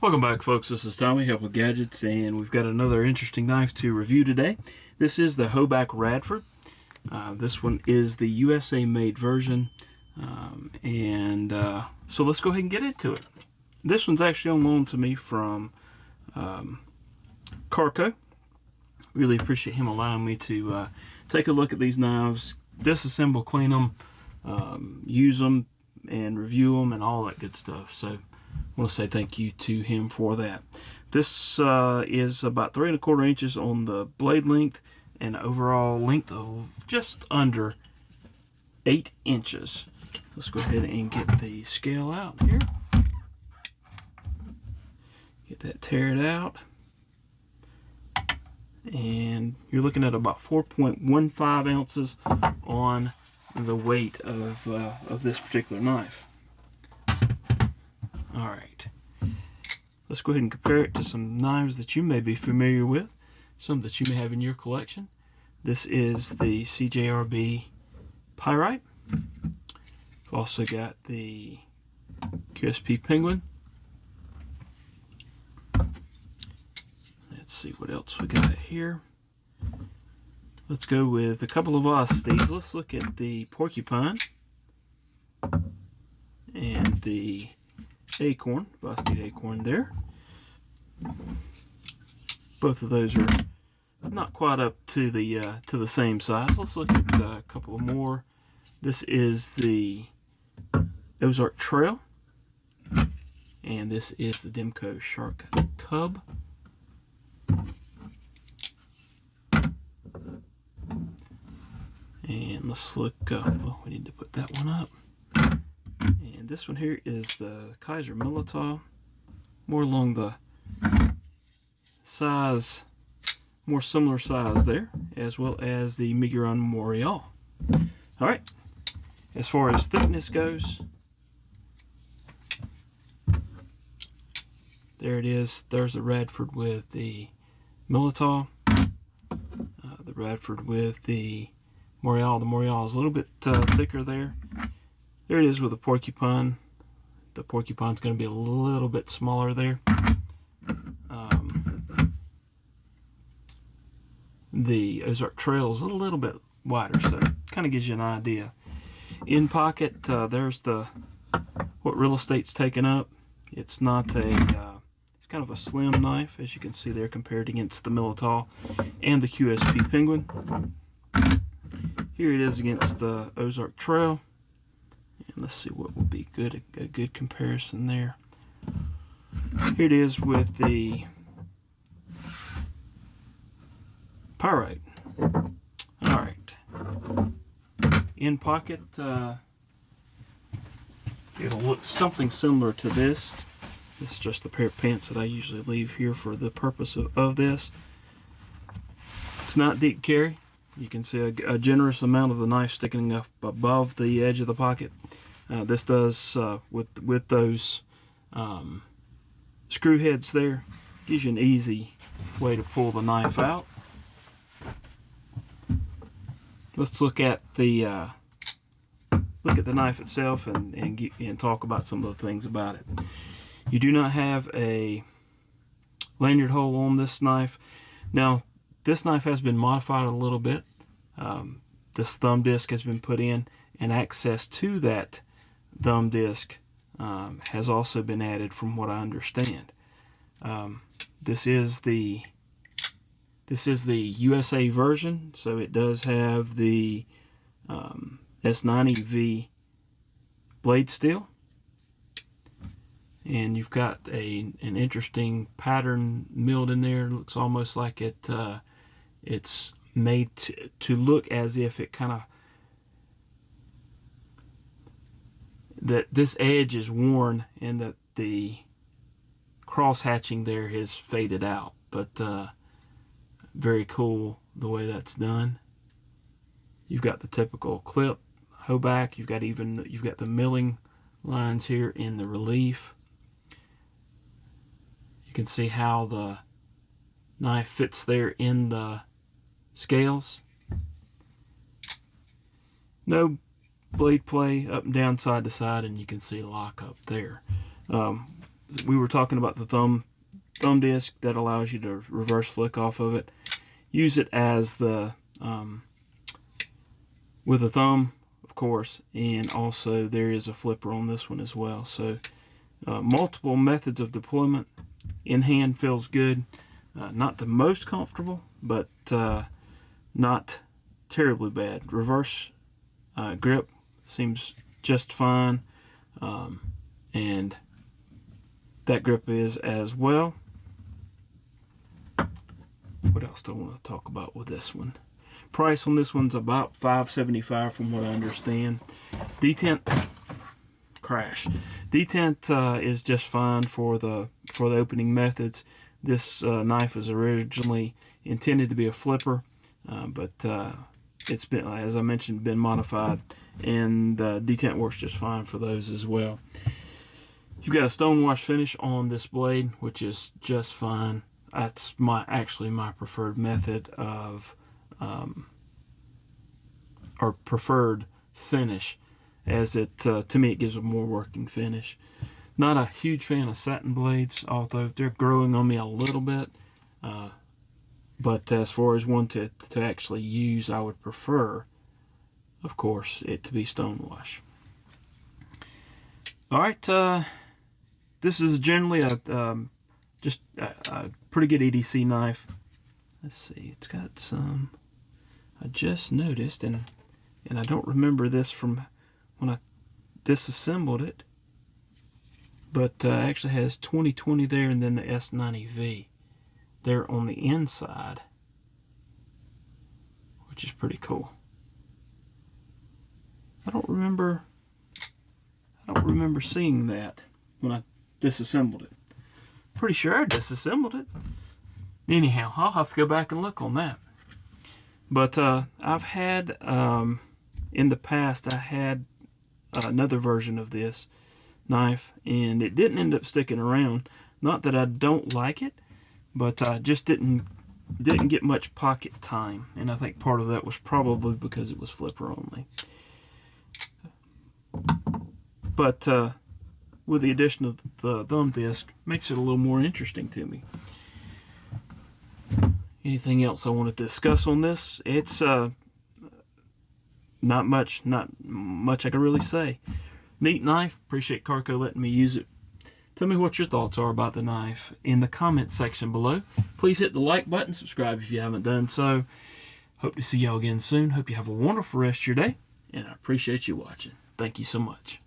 Welcome back, folks. This is Tommy, Help with Gadgets, and we've got another interesting knife to review today. This is the Hoback Radford. This one is the USA-made version, so let's go ahead and get into it. This one's actually on loan to me from Karco. Really appreciate him allowing me to take a look at these knives, disassemble, clean them, use them, and review them, and all that good stuff. So I want to say thank you to him for that. This is about 3 1/4 inches on the blade length and overall length of just under 8 inches. Let's go ahead and get the scale out here. Get that teared out. And you're looking at about 4.15 ounces on the weight of this particular knife. Alright, let's go ahead and compare it to some knives that you may be familiar with, some that you may have in your collection. This is the CJRB Pyrite. We've also got the QSP Penguin. Let's see what else we got here. Let's go with a couple of Austies. Let's look at the Porcupine and the Acorn, Austin Acorn there. Both of those are not quite up to the same size. Let's look at a couple more. This is the Ozark Trail, and this is the Demco Shark Cub. And let's look, well, we need to put that one up. And this one here is the Kaiser Militao, more along the size, more similar size there, as well as the Miguron Memorial. Alright, as far as thickness goes, there it is. There's the Radford with the Militao, the Radford with the Memorial. The Memorial is a little bit thicker there. There it is with the Porcupine. The Porcupine's going to be a little bit smaller there. The Ozark Trail is a little bit wider, so it kind of gives you an idea. In pocket, there's what real estate's taken up. It's not a, it's kind of a slim knife, as you can see there, compared against the Militao and the QSP Penguin. Here it is against the Ozark Trail. And let's see what would be a good comparison there. Here it is with the Pyrite. Alright. In pocket, it'll look something similar to this. This is just a pair of pants that I usually leave here for the purpose of this. It's not deep carry. You can see a generous amount of the knife sticking up above the edge of the pocket. This does, with those screw heads there, gives you an easy way to pull the knife out. Let's look at the knife itself and talk about some of the things about it. You do not have a lanyard hole on this knife. Now, this knife has been modified a little bit. This thumb disc has been put in, and access to that thumb disc has also been added, from what I understand. This is the USA version, so it does have the S90V blade steel, and you've got an interesting pattern milled in there. It looks almost like it's made to look as if it kind of, that this edge is worn and that the cross hatching there has faded out, but very cool the way that's done. You've got the typical clip Hoback. You've got the milling lines here in the relief. You can see how the knife fits there in the scales. No blade play up and down, side to side, and you can see lock up there. we were talking about the thumb disc that allows you to reverse flick off of it. Use it as the with a thumb, of course, and also there is a flipper on this one as well. So multiple methods of deployment. In hand feels good. Not the most comfortable, but not terribly bad. Reverse grip seems just fine, and that grip is as well. What else do I want to talk about with this one? Price on this one's about $5.75 from what I understand. Detent crash. Detent is just fine for the opening methods. This knife is originally intended to be a flipper, but it's been, as I mentioned, been modified, and detent works just fine for those as well. You've got a stonewash finish on this blade, which is just fine. That's actually my preferred method of or preferred finish, as it to me it gives a more working finish. Not a huge fan of satin blades, although they're growing on me a little bit. But as far as one to actually use, I would prefer, of course, it to be stonewash. All right, this is generally just a pretty good EDC knife. Let's see, it's got some. I just noticed, and I don't remember this from when I disassembled it, but actually has 2020 there, and then the S90V there on the inside, which is pretty cool. I don't remember seeing that when I disassembled it. Pretty sure I disassembled it. Anyhow, I'll have to go back and look on that. But I've had, in the past, I had another version of this knife, and it didn't end up sticking around. Not that I don't like it, but I just didn't get much pocket time, and I think part of that was probably because it was flipper only. But with the addition of the thumb disc, makes it a little more interesting to me. Anything else I want to discuss on this? It's not much I can really say. Neat knife. Appreciate Karco letting me use it. Tell me what your thoughts are about the knife in the comments section below. Please hit the like button, subscribe if you haven't done so. Hope to see y'all again soon. Hope you have a wonderful rest of your day, and I appreciate you watching. Thank you so much.